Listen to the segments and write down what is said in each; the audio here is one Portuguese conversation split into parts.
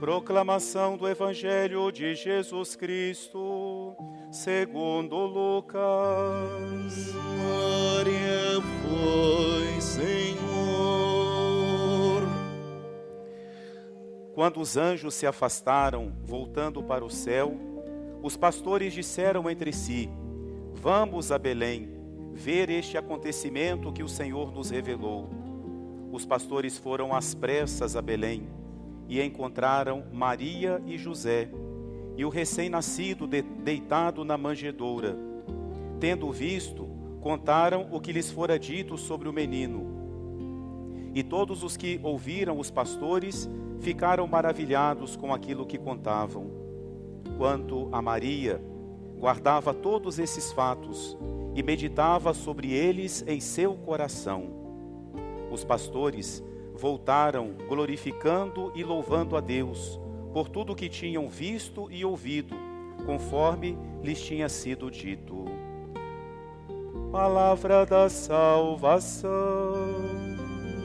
Proclamação do Evangelho de Jesus Cristo, segundo Lucas. Glória a vós, Senhor. Quando os anjos se afastaram, voltando para o céu, os pastores disseram entre si: Vamos a Belém, ver este acontecimento que o Senhor nos revelou. Os pastores foram às pressas a Belém e encontraram Maria e José, e o recém-nascido deitado na manjedoura. Tendo visto, contaram o que lhes fora dito sobre o menino. E todos os que ouviram os pastores ficaram maravilhados com aquilo que contavam. Quanto a Maria, guardava todos esses fatos e meditava sobre eles em seu coração. Os pastores voltaram glorificando e louvando a Deus por tudo que tinham visto e ouvido, conforme lhes tinha sido dito. Palavra da salvação.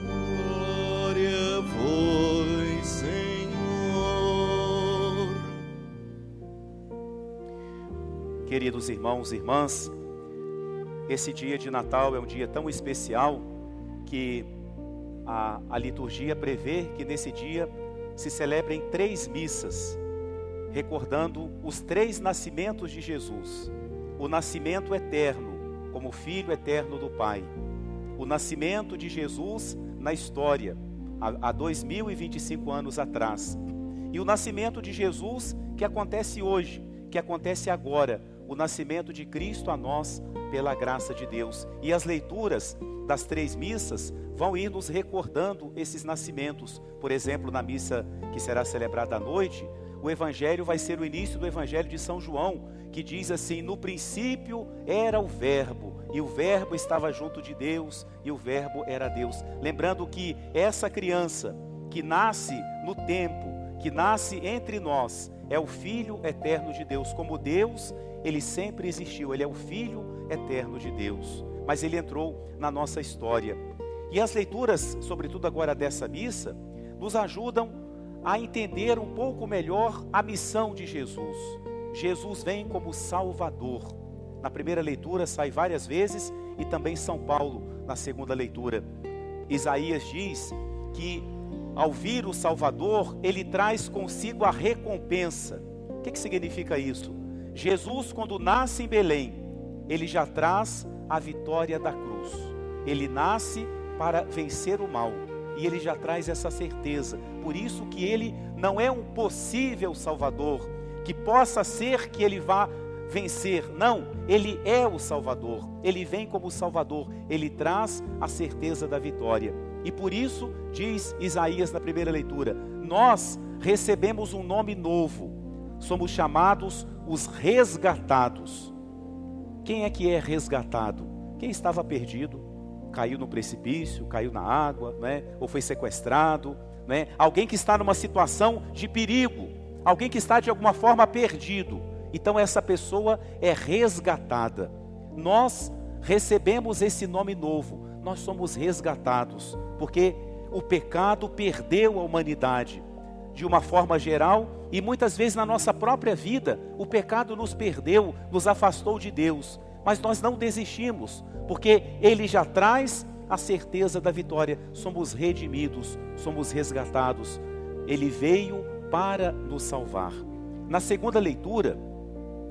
Glória a vós, Senhor. Queridos irmãos e irmãs, esse dia de Natal é um dia tão especial que a liturgia prevê que nesse dia se celebrem 3 missas, recordando os 3 nascimentos de Jesus. O nascimento eterno, como Filho eterno do Pai. O nascimento de Jesus na história, há 2025 anos atrás. E o nascimento de Jesus que acontece hoje, que acontece agora. O nascimento de Cristo a nós pela graça de Deus. E as leituras das 3 missas vão ir nos recordando esses nascimentos. Por exemplo, na missa que será celebrada à noite, o Evangelho vai ser o início do Evangelho de São João, que diz assim: no princípio era o Verbo, e o Verbo estava junto de Deus, e o Verbo era Deus. Lembrando que essa criança que nasce no tempo, que nasce entre nós, é o Filho eterno de Deus. Como Deus, ele sempre existiu, ele é o Filho eterno de Deus. Mas ele entrou na nossa história. E as leituras, sobretudo agora dessa missa, nos ajudam a entender um pouco melhor a missão de Jesus. Jesus vem como Salvador. Na primeira leitura sai várias vezes, e também São Paulo na segunda leitura. Isaías diz que ao vir o Salvador, ele traz consigo a recompensa. O que significa isso? Jesus, quando nasce em Belém, ele já traz a vitória da cruz. Ele nasce para vencer o mal, e ele já traz essa certeza. Por isso que ele não é um possível Salvador, que possa ser que ele vá vencer. Não, ele é o Salvador. Ele vem como Salvador, ele traz a certeza da vitória. E por isso, diz Isaías na primeira leitura, nós recebemos um nome novo, somos chamados os resgatados. Quem é resgatado? Quem estava perdido, caiu no precipício, caiu na água, né? Ou foi sequestrado, né? Alguém que está numa situação de perigo, alguém que está de alguma forma perdido. Então essa pessoa é resgatada. Nós recebemos esse nome novo, nós somos resgatados, porque o pecado perdeu a humanidade de uma forma geral, e muitas vezes na nossa própria vida o pecado nos perdeu, nos afastou de Deus, mas nós não desistimos, porque ele já traz a certeza da vitória. Somos redimidos, somos resgatados, ele veio para nos salvar. Na segunda leitura,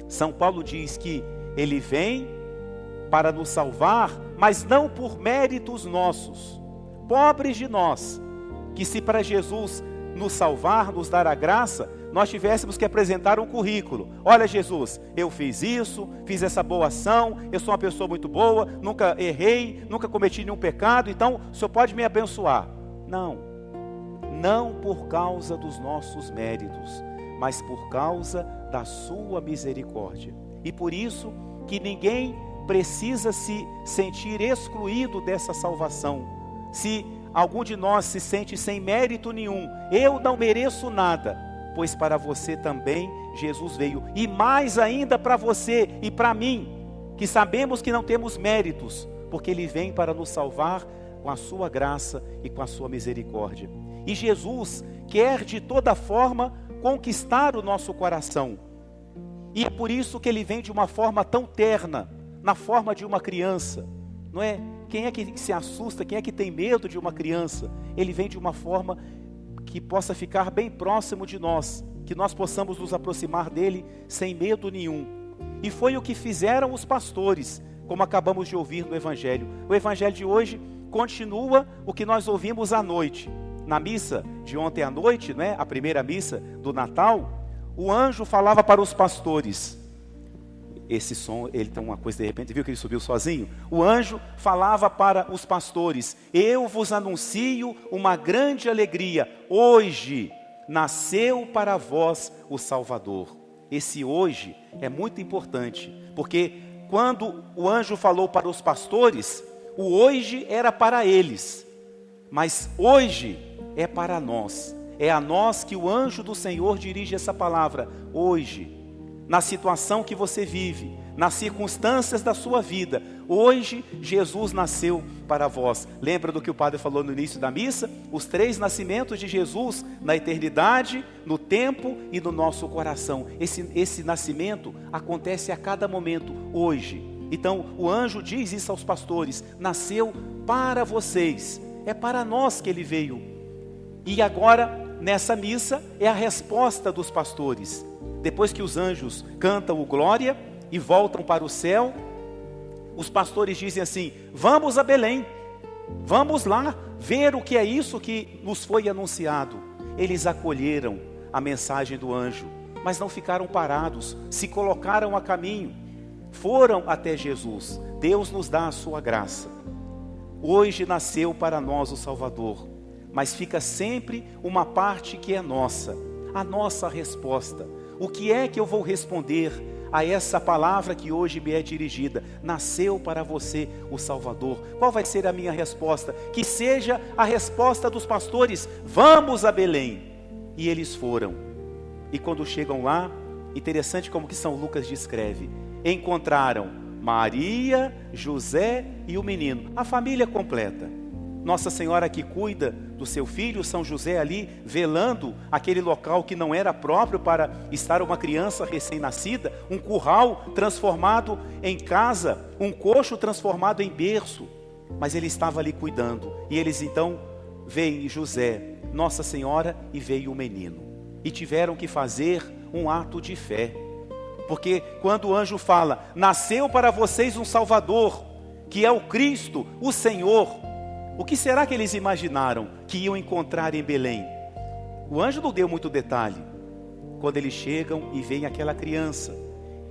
São Paulo diz que ele vem para nos salvar, mas não por méritos nossos, pobres de nós, que se para Jesus nos salvar, nos dar a graça, nós tivéssemos que apresentar um currículo. Olha, Jesus, eu fiz isso, fiz essa boa ação, eu sou uma pessoa muito boa, nunca errei, nunca cometi nenhum pecado, então o Senhor pode me abençoar. Não, não por causa dos nossos méritos, mas por causa da sua misericórdia. E por isso que ninguém precisa se sentir excluído dessa salvação. Se algum de nós se sente sem mérito nenhum, eu não mereço nada, pois para você também Jesus veio, e mais ainda para você e para mim, que sabemos que não temos méritos, porque ele vem para nos salvar com a sua graça e com a sua misericórdia. E Jesus, quer de toda forma conquistar o nosso coração. E é por isso que ele vem de uma forma tão terna, na forma de uma criança, não é? Quem é que se assusta, quem é que tem medo de uma criança? Ele vem de uma forma que possa ficar bem próximo de nós, que nós possamos nos aproximar dele sem medo nenhum. E foi o que fizeram os pastores, como acabamos de ouvir no Evangelho. O Evangelho de hoje continua o que nós ouvimos à noite. Na missa de ontem à noite, né, a primeira missa do Natal, o anjo falava para os pastores. Esse som, ele tem uma coisa, de repente, viu que ele subiu sozinho? O anjo falava para os pastores: eu vos anuncio uma grande alegria. Hoje nasceu para vós o Salvador. Esse hoje é muito importante, porque quando o anjo falou para os pastores, o hoje era para eles, mas hoje é para nós. É a nós que o anjo do Senhor dirige essa palavra. Hoje, na situação que você vive, nas circunstâncias da sua vida, hoje Jesus nasceu para vós. Lembra do que o padre falou no início da missa? Os 3 nascimentos de Jesus na eternidade, no tempo e no nosso coração. Esse nascimento acontece a cada momento, hoje. Então o anjo diz isso aos pastores: nasceu para vocês, é para nós que ele veio. E agora, nessa missa, é a resposta dos pastores. Depois que os anjos cantam o glória e voltam para o céu, os pastores dizem assim: vamos a Belém, vamos lá ver o que é isso que nos foi anunciado. Eles acolheram a mensagem do anjo, mas não ficaram parados, se colocaram a caminho, foram até Jesus. Deus nos dá a sua graça. Hoje nasceu para nós o Salvador, mas fica sempre uma parte que é nossa, a nossa resposta. O que é que eu vou responder a essa palavra que hoje me é dirigida? Nasceu para você o Salvador. Qual vai ser a minha resposta? Que seja a resposta dos pastores: vamos a Belém. E eles foram. E quando chegam lá, interessante como que São Lucas descreve, encontraram Maria, José e o menino, a família completa. Nossa Senhora que cuida do seu filho, São José ali velando aquele local que não era próprio para estar uma criança recém-nascida, um curral transformado em casa, um coxo transformado em berço, mas ele estava ali cuidando. E eles então veem José, Nossa Senhora, e veio o menino, e tiveram que fazer um ato de fé, porque quando o anjo fala: nasceu para vocês um Salvador, que é o Cristo, o Senhor, o que será que eles imaginaram que iam encontrar em Belém? O anjo não deu muito detalhe. Quando eles chegam e veem aquela criança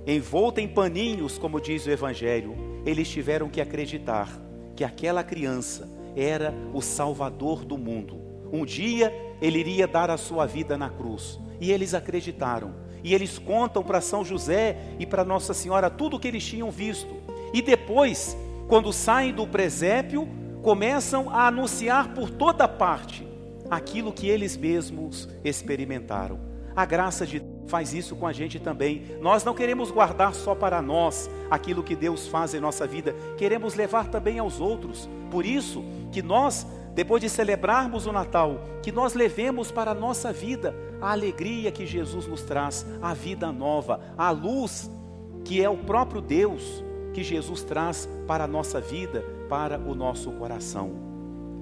envolta em paninhos, como diz o Evangelho, eles tiveram que acreditar que aquela criança era o Salvador do mundo. Um dia ele iria dar a sua vida na cruz, e eles acreditaram. E eles contam para São José e para Nossa Senhora tudo o que eles tinham visto. E depois, quando saem do presépio, começam a anunciar por toda parte aquilo que eles mesmos experimentaram. A graça de Deus faz isso com a gente também. Nós não queremos guardar só para nós aquilo que Deus faz em nossa vida, queremos levar também aos outros. Por isso que nós, depois de celebrarmos o Natal, que nós levemos para a nossa vida a alegria que Jesus nos traz, a vida nova, a luz que é o próprio Deus, que Jesus traz para a nossa vida, para o nosso coração.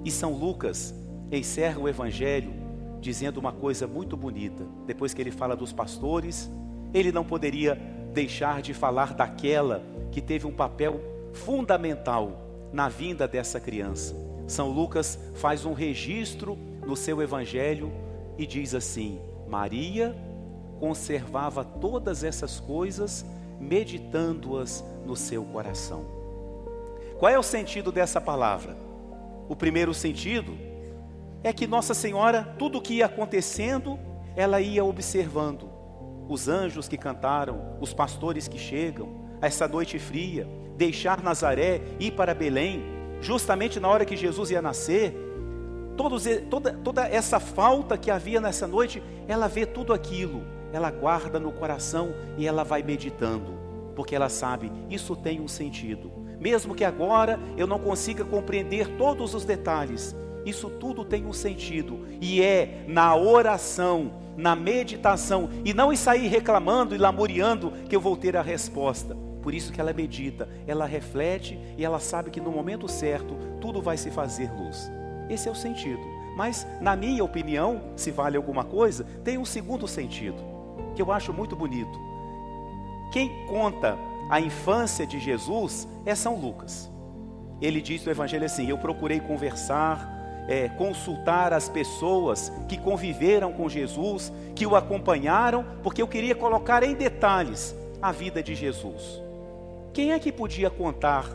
E São Lucas encerra o Evangelho dizendo uma coisa muito bonita. Depois que ele fala dos pastores, ele não poderia deixar de falar daquela que teve um papel fundamental na vinda dessa criança. São Lucas faz um registro no seu Evangelho e diz assim: Maria conservava todas essas coisas, meditando-as no seu coração. Qual é o sentido dessa palavra? O primeiro sentido é que Nossa Senhora, tudo o que ia acontecendo, ela ia observando. Os anjos que cantaram, os pastores que chegam, essa noite fria, deixar Nazaré, ir para Belém, justamente na hora que Jesus ia nascer, toda essa falta que havia nessa noite, ela vê tudo aquilo, ela guarda no coração e ela vai meditando, porque ela sabe, isso tem um sentido. Mesmo que agora eu não consiga compreender todos os detalhes, Isso tudo tem um sentido, e é na oração, na meditação, e não em sair reclamando e lamuriando que eu vou ter a resposta. Por isso que ela medita, ela reflete e ela sabe que no momento certo tudo vai se fazer luz. Esse é o sentido. Mas na minha opinião, se vale alguma coisa, tem um segundo sentido, que eu acho muito bonito. Quem conta a infância de Jesus é São Lucas. Ele diz no Evangelho assim: eu procurei conversar, consultar as pessoas que conviveram com Jesus, que o acompanharam, porque eu queria colocar em detalhes a vida de Jesus. Quem é que podia contar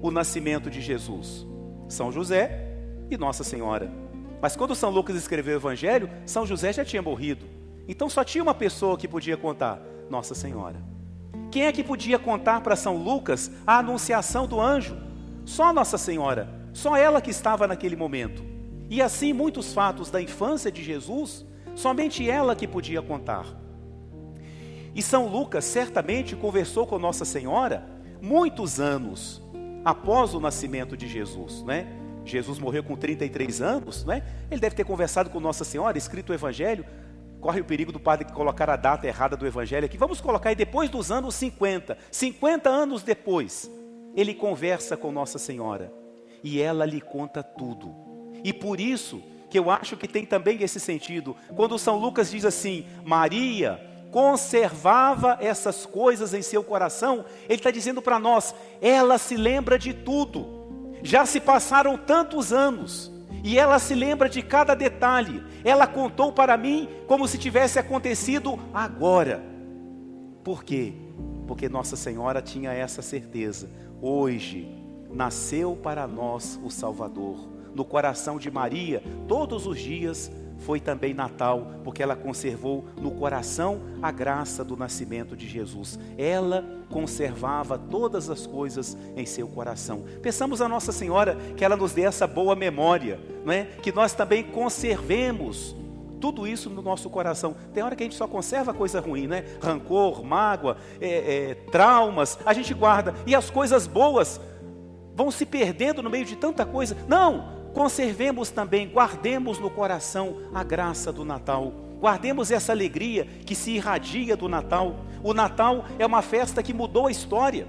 o nascimento de Jesus? São José e Nossa Senhora. Mas quando São Lucas escreveu o Evangelho, São José já tinha morrido. Então só tinha uma pessoa que podia contar: Nossa Senhora. Quem é que podia contar para São Lucas a anunciação do anjo? Só Nossa Senhora, só ela que estava naquele momento. E assim muitos fatos da infância de Jesus, somente ela que podia contar. E São Lucas certamente conversou com Nossa Senhora muitos anos após o nascimento de Jesus, né? Jesus morreu com 33 anos, né? Ele deve ter conversado com Nossa Senhora, escrito o Evangelho. Corre o perigo do padre colocar a data errada do Evangelho aqui. Vamos colocar aí depois dos anos 50. 50 anos depois, ele conversa com Nossa Senhora. E ela lhe conta tudo. E por isso que eu acho que tem também esse sentido. Quando São Lucas diz assim: Maria conservava essas coisas em seu coração, ele está dizendo para nós, ela se lembra de tudo. Já se passaram tantos anos, e ela se lembra de cada detalhe. Ela contou para mim como se tivesse acontecido agora. Por quê? Porque Nossa Senhora tinha essa certeza: hoje nasceu para nós o Salvador. No coração de Maria, todos os dias, foi também Natal, porque ela conservou no coração a graça do nascimento de Jesus. Ela conservava todas as coisas em seu coração. Pensamos a Nossa Senhora que ela nos dê essa boa memória, não é? Que nós também conservemos tudo isso no nosso coração. Tem hora que a gente só conserva coisa ruim, né? Rancor, mágoa, traumas, a gente guarda. E as coisas boas vão se perdendo no meio de tanta coisa. Não! Conservemos também, guardemos no coração a graça do Natal. Guardemos essa alegria que se irradia do Natal. O Natal é uma festa que mudou a história.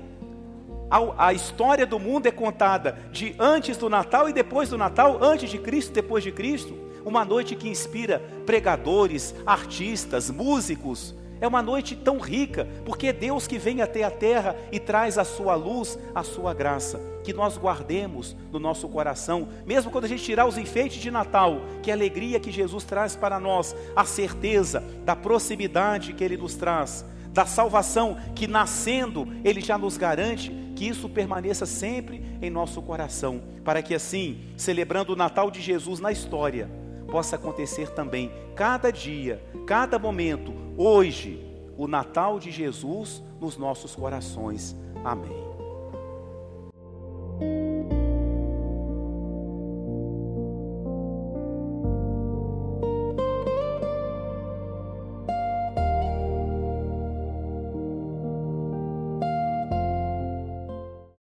A história do mundo é contada de antes do Natal e depois do Natal, antes de Cristo, depois de Cristo. Uma noite que inspira pregadores, artistas, músicos. É uma noite tão rica, porque é Deus que vem até a terra e traz a sua luz, a sua graça. Que nós guardemos no nosso coração, mesmo quando a gente tirar os enfeites de Natal, que a alegria que Jesus traz para nós, a certeza da proximidade que Ele nos traz, da salvação que nascendo Ele já nos garante, que isso permaneça sempre em nosso coração, para que assim, celebrando o Natal de Jesus na história, possa acontecer também, cada dia, cada momento, hoje, o Natal de Jesus nos nossos corações. Amém.